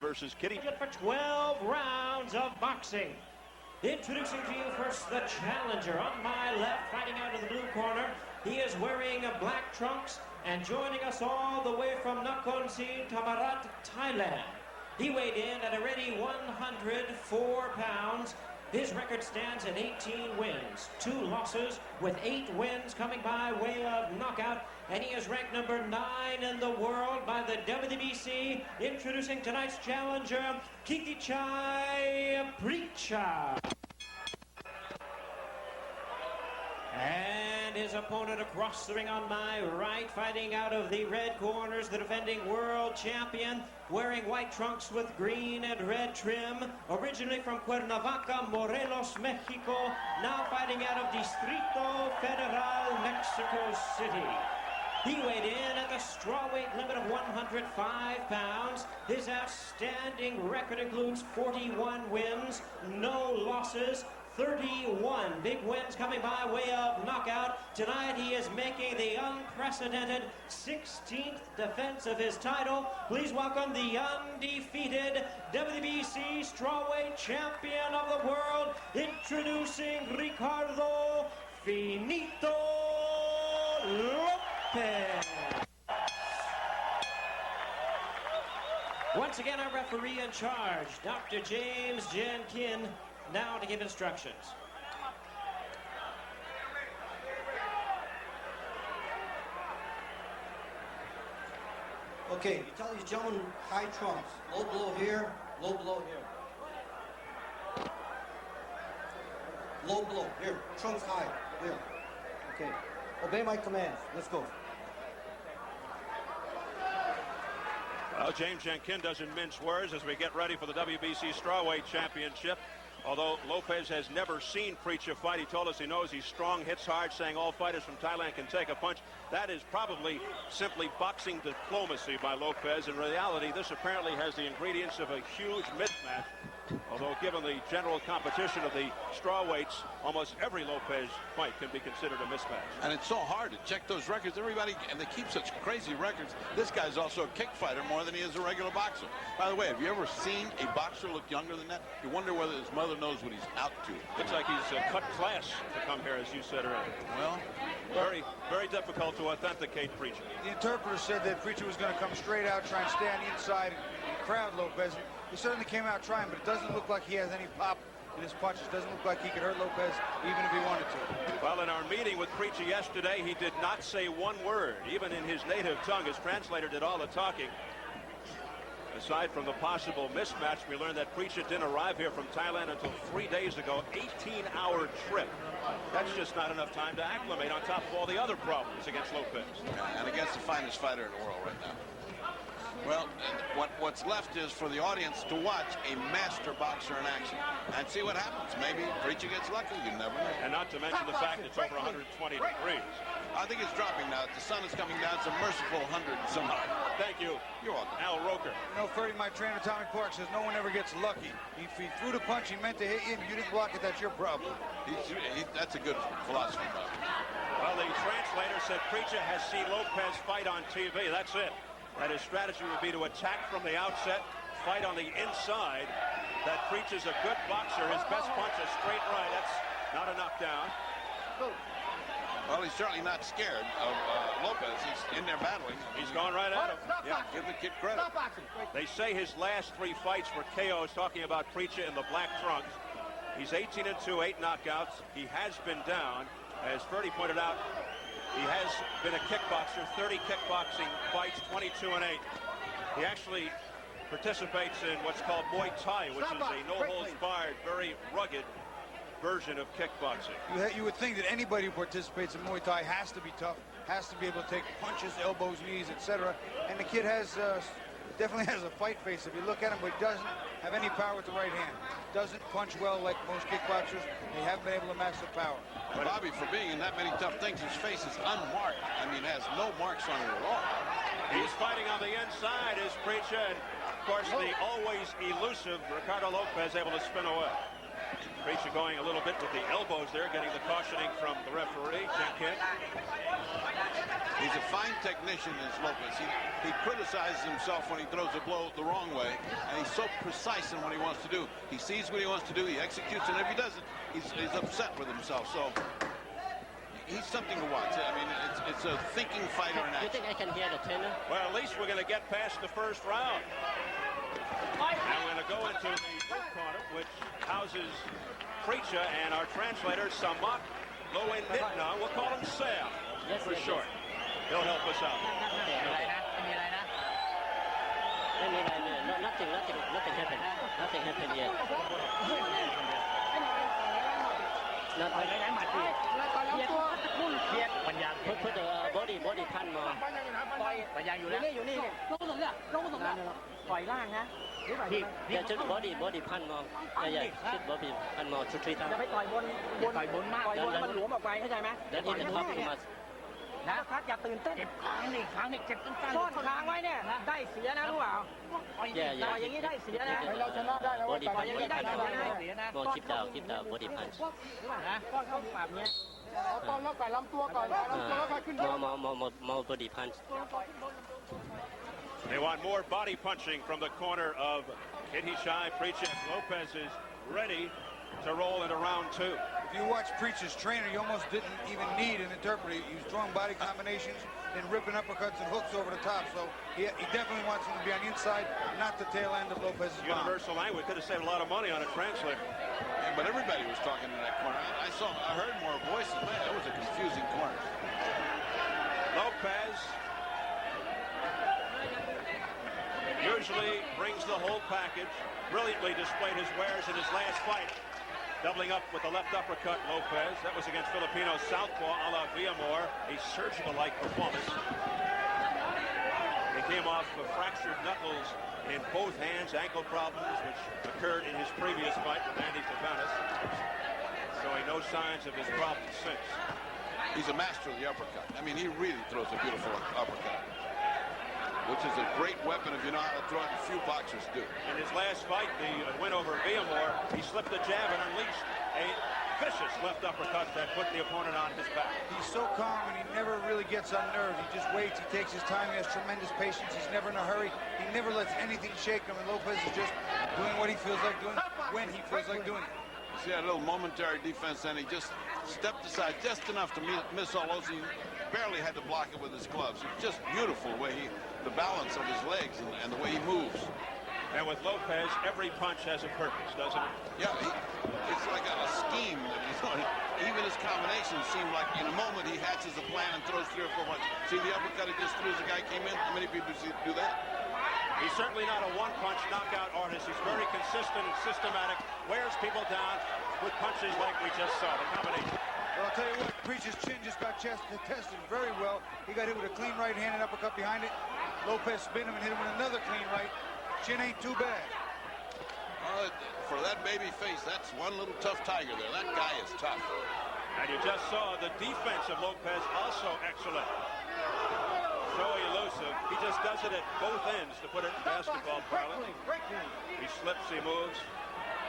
versus Kitty. For 12 rounds of boxing. Introducing to you first the challenger. On my left, fighting out of the blue corner, he is wearing black trunks and joining us all the way from Nakhon Si Thammarat, Thailand. He weighed in at a ready 104 pounds. His record stands at 18 wins, 2 losses, with 8 wins coming by way of knockout. And he is ranked number 9 in the world by the WBC. Introducing tonight's challenger, Kitichai Preecha. And his opponent across the ring on my right, fighting out of the red corners, the defending world champion, wearing white trunks with green and red trim, originally from Cuernavaca, Morelos, Mexico, now fighting out of Distrito Federal, Mexico City. He weighed in at the strawweight limit of 105 pounds. His outstanding record includes 41 wins, no losses, 31 big wins coming by way of knockout. Tonight he is making the unprecedented 16th defense of his title. Please welcome the undefeated WBC strawweight champion of the world, introducing Ricardo Finito Lopez. Once again, our referee in charge, Dr. James Jenkin, now to give instructions. Okay, you tell these gentlemen high trunks. Low blow here, low blow here. Low blow here, trunks high, here. Okay, obey my commands. Let's go. Well, James Jenkin doesn't mince words as we get ready for the WBC Strawweight Championship. Although Lopez has never seen Preecha fight, he told us he knows he's strong, hits hard, saying all fighters from Thailand can take a punch. That is probably simply boxing diplomacy by Lopez. In reality, this apparently has the ingredients of a huge mismatch. Although given the general competition of the strawweights, almost every Lopez fight can be considered a mismatch. And it's so hard to check those records. Everybody, and they keep such crazy records. This guy's also a kick fighter more than he is a regular boxer. By the way, have you ever seen a boxer look younger than that? You wonder whether his mother knows what he's out to. Looks like he's cut class to come here, as you said earlier. Well, very, very difficult to authenticate Preecha. The interpreter said that Preecha was going to come straight out, try and stay on the inside and crowd Lopez. He certainly came out trying, but it doesn't look like he has any pop in his punches. Doesn't look like he could hurt Lopez even if he wanted to. Well, in our meeting with Preecha yesterday, he did not say one word, even in his native tongue. His translator did all the talking. Aside from the possible mismatch, we learned that Preecha didn't arrive here from Thailand until 3 days ago. 18-hour trip. That's just not enough time to acclimate on top of all the other problems against Lopez. and against the finest fighter in the world right now. Well, what's left is for the audience to watch a master boxer in action and see what happens. Maybe Preecha gets lucky. You never know. And not to mention the fact it's over 120 degrees. I think it's dropping now. The sun is coming down. It's a merciful 100 some odd. Thank you. You're welcome. Al Roker. You know, Ferdy, my trainer, Tommy Park, says no one ever gets lucky. If he threw the punch he meant to hit you, and you didn't block it, that's your problem. That's a good philosophy, Bob. Well, the translator said Preecha has seen Lopez fight on TV. That's it. That his strategy would be to attack from the outset, fight on the inside. That Preecha's a good boxer. His best punch is straight right. That's not a knockdown. Well, he's certainly not scared of Lopez. He's in there battling. He's going right at him. Yeah, give the kid credit. They say his last 3 fights were KOs, talking about Preecha in the black trunks. He's 18-2, 8 knockouts. He has been down. As Ferdy pointed out, he has been a kickboxer, 30 kickboxing fights, 22-8. He actually participates in what's called Muay Thai, which is a no-holds-barred, very rugged version of kickboxing. You would think that anybody who participates in Muay Thai has to be tough, has to be able to take punches, elbows, knees, etc. And the kid has definitely has a fight face if you look at him, but he doesn't have any power with the right hand. Doesn't punch well like most kickboxers. They haven't been able to match the power. But Bobby, for being in that many tough things, his face is unmarked. I mean, has no marks on it at all. He's fighting on the inside, is Preecha, and of course the always elusive Ricardo Lopez able to spin away. Preecha going a little bit with the elbows there, getting the cautioning from the referee, Jenkins. He's a fine technician, is Lopez. He criticizes himself when he throws a blow the wrong way, and he's so precise in what he wants to do. He sees what he wants to do, he executes, and if he doesn't, he's upset with himself. So he's something to watch. I mean, it's a thinking fighter in action. You think I can hear the tenor? Well, at least we're going to get past the first round. Now we're going to go into the blue corner, which houses Preecha and our translator, Samak Loenitna. We'll call him Sam for short. He'll help us out. Nothing happened. Nothing happened yet. Put the body punch more. Yeah, just body punch more. Yeah, just body punch more 2-3 times. ต่อยบนมากบนมันหลวมออกไปเข้าใจไหม Then in the top too much. นะพักอย่าตื่นเต้นเจ็บค้างนี่เจ็บตั้งแต่ซ่อนค้างไว้เนี่ยได้เสียนะรู้เปล่า Yeah, ต่อยอย่างนี้ได้เสียนะ Body punch, body punch. More keep down, body punch. นะซ่อนเข้าแบบนี้ More body punch. They want more body punching from the corner of Kitichai Preecha. Lopez is ready to roll into round 2. If you watch Preecha's trainer, you almost didn't even need an interpreter. He was throwing body combinations and ripping uppercuts and hooks over the top. So he definitely wants him to be on the inside, not the tail end of Lopez's bomb. Universal language. Could have saved a lot of money on a translator. Yeah, but everybody was talking in that corner. I heard more voices. Man, that was a confusing corner. Lopez usually brings the whole package. Brilliantly displayed his wares in his last fight. Doubling up with the left uppercut, Lopez. That was against Filipino southpaw a la Villamor. A surgical-like performance. He came off of fractured knuckles in both hands, ankle problems, which occurred in his previous fight with Andy Tabanis. Showing no signs of his problems since. He's a master of the uppercut. I mean, he really throws a beautiful uppercut, which is a great weapon if you know how to throw it. Few boxers do. In his last fight, the win over Villamor, he slipped a jab and unleashed a vicious left uppercut that put the opponent on his back. He's so calm and he never really gets unnerved. He just waits, he takes his time, he has tremendous patience, he's never in a hurry. He never lets anything shake him, and Lopez is just doing what he feels like doing when he feels like doing it. See that little momentary defense, and he just stepped aside just enough to miss all those. He barely had to block it with his gloves. It's just beautiful the way the balance of his legs and the way he moves. And with Lopez, every punch has a purpose, doesn't it? Yeah, it's like a scheme that he's on. Even his combinations seem like in a moment he hatches a plan and throws 3 or 4 punches. See the uppercut he just threw as the guy came in? How many people do that? He's certainly not a one-punch knockout artist. He's very consistent and systematic, wears people down with punches like we just saw, the combination. Well, I'll tell you what, Preecha's chin just got tested very well. He got hit with a clean right hand and uppercut behind it. Lopez spin him and hit him with another clean right. Chin ain't too bad. For that baby face, that's one little tough tiger there. That guy is tough. And you just saw the defense of Lopez, also excellent. So elusive. He just does it at both ends, to put it in basketball parlance. He slips, he moves.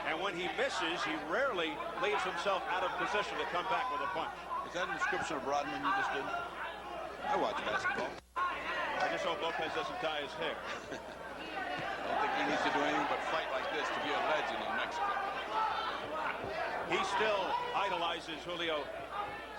And when he misses, he rarely leaves himself out of position to come back with a punch. Is that a description of Rodman you just did? I watch basketball. I just hope Lopez doesn't dye his hair. I don't think he needs to do anything but fight like this to be a legend in Mexico. He still idolizes Julio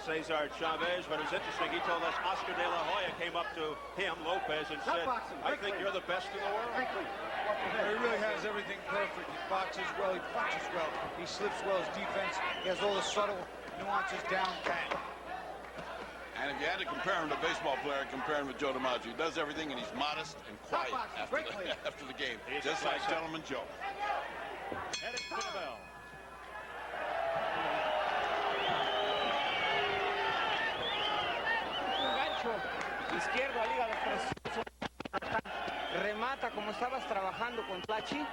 Cesar Chavez, but it's interesting, he told us Oscar de la Hoya came up to him, Lopez, and said, I think you're the best in the world. He really has everything perfect. He boxes well, he punches well, he slips well, his defense, he has all the subtle nuances down pat. And if you had to compare him to a baseball player, compare him with Joe DiMaggio. He does everything, and he's modest and quiet after the game, just like Gentleman Joe. Headed to the bell. Izquierdo, liga de presión. Remata como estabas trabajando con Flachi,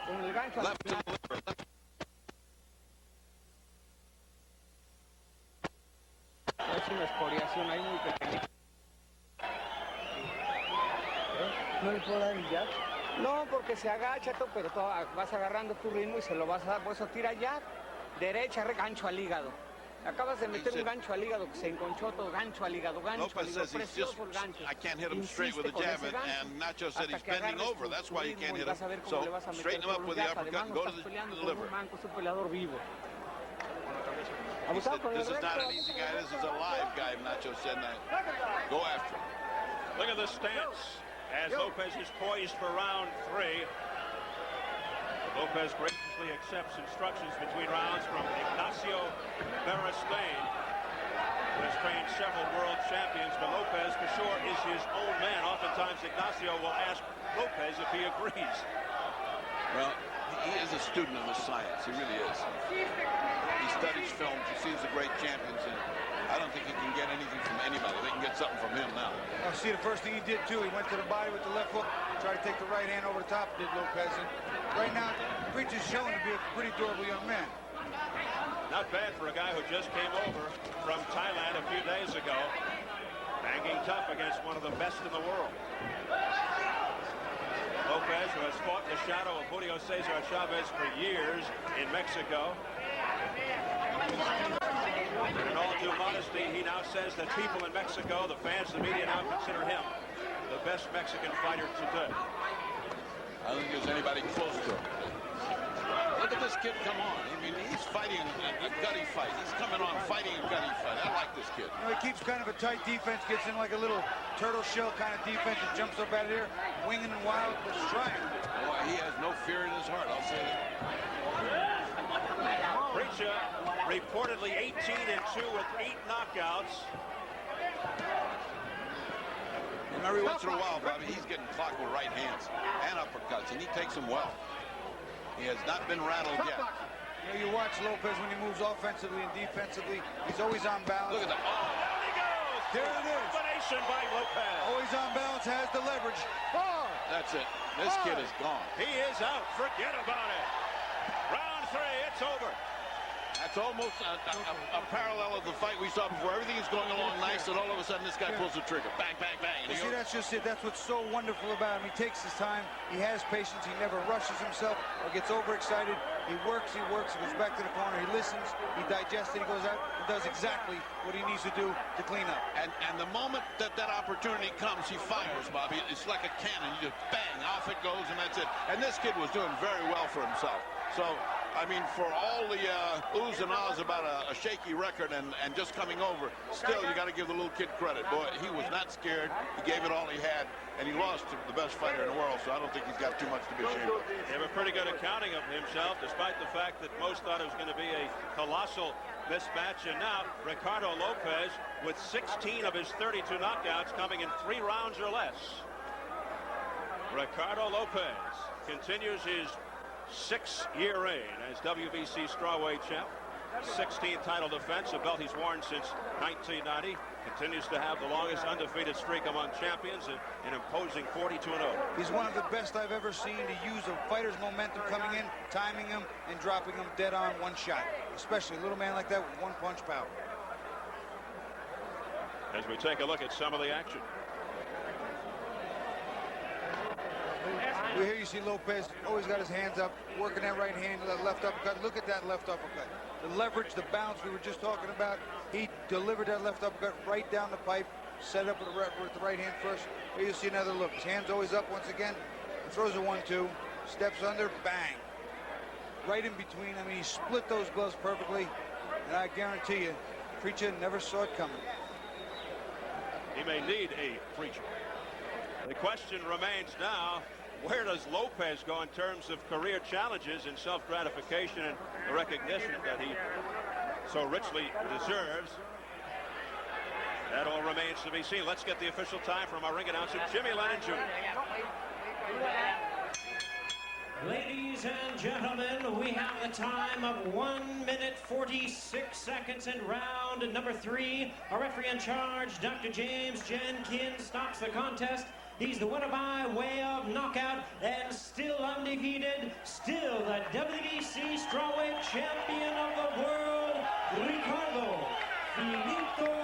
con el gancho. Es una escoriación ahí muy pequeña. ¿No le puedo dar el jab? No, porque se agacha, pero vas agarrando tu ritmo y se lo vas a dar. Por eso tira ya, derecha, gancho al hígado. Acabas de meter un gancho al hígado que se enconchó todo, gancho al hígado, Lopez says he's just, I can't hit him straight with a jab, and Nacho said he's bending over. That's why you can't hit him. So straighten him up with the uppercut and go to the liver. He said, this is not an easy guy, this is a live guy, Nacho said. Go after him. Look at the stance as Lopez is poised for round 3. Lopez graciously accepts instructions between rounds from Ignacio Beristain, who has trained several world champions, but Lopez for sure is his own man. Oftentimes Ignacio will ask Lopez if he agrees. Well, he is a student of the science, he really is. He studies films, he sees the great champions, and I don't think he can get anything from anybody. They can get something from him now. Oh, see, the first thing he did, too, he went to the body with the left hook, tried to take the right hand over the top, did Lopez. And right now, Preecha's showing to be a pretty durable young man. Not bad for a guy who just came over from Thailand a few days ago. Banging tough against one of the best in the world. Lopez, who has fought in the shadow of Julio Cesar Chavez for years in Mexico. And in all due modesty, he now says that people in Mexico, the fans, the media now consider him the best Mexican fighter today. I don't think there's anybody close to him. Look at this kid come on. I mean, he's fighting a gutty fight. He's coming on fighting a gutty fight. I like this kid. You know, he keeps kind of a tight defense, gets in like a little turtle shell kind of defense and jumps up out of here, winging and wild, but trying. Boy, he has no fear in his heart, I'll say that. Preecha reportedly 18-2 with 8 knockouts. And every once in a while, Bobby, he's getting clocked with right hands and uppercuts, and he takes them well. He has not been rattled yet. You know, you watch Lopez when he moves offensively and defensively. He's always on balance. Look at that. Oh, there he goes. There it is. Combination by Lopez. Always on balance, has the leverage. that's it. This kid is gone. He is out. Forget about it. Round 3, it's over. That's almost a parallel of the fight we saw before. Everything is going along nice, and all of a sudden this guy pulls the trigger. Bang, bang, bang. You see, that's just it. That's what's so wonderful about him. He takes his time. He has patience. He never rushes himself or gets overexcited. He works, he goes back to the corner. He listens, he digests it, he goes out and does exactly what he needs to do to clean up. And the moment that opportunity comes, he fires, Bobby. It's like a cannon. You just bang, off it goes, and that's it. And this kid was doing very well for himself. So, I mean, for all the oohs and ahs about a shaky record and just coming over, still, you got to give the little kid credit. Boy, he was not scared. He gave it all he had, and he lost to the best fighter in the world, so I don't think he's got too much to be ashamed of. He had a pretty good accounting of himself, despite the fact that most thought it was going to be a colossal mismatch. And now, Ricardo Lopez, with 16 of his 32 knockouts coming in 3 rounds or less. Ricardo Lopez continues his 6-year reign as WBC strawweight champ. 16th title defense, a belt he's worn since 1990. Continues to have the longest undefeated streak among champions, an imposing 42-0. He's one of the best I've ever seen to use a fighter's momentum coming in, timing him, and dropping him dead on one shot. Especially a little man like that with one punch power. As we take a look at some of the action. Here you see Lopez always got his hands up, working that right hand, that left uppercut. Look at that left uppercut. The leverage, the bounce we were just talking about. He delivered that left uppercut right down the pipe, set up with the right hand first. Here you see another look. His hand's always up once again. Throws a 1-2, steps under, bang. Right in between. I mean, he split those gloves perfectly. And I guarantee you, Preecha never saw it coming. He may need a Preecha. The question remains now, where does Lopez go in terms of career challenges and self-gratification and the recognition that he so richly deserves? That all remains to be seen. Let's get the official time from our ring announcer, Jimmy Lennon Jr. Ladies and gentlemen, we have the time of 1 minute 46 seconds in round number 3. Our referee in charge, Dr. James Jenkins, stops the contest. He's the winner by way of knockout and still undefeated, still the WBC strawweight champion of the world, Ricardo Finito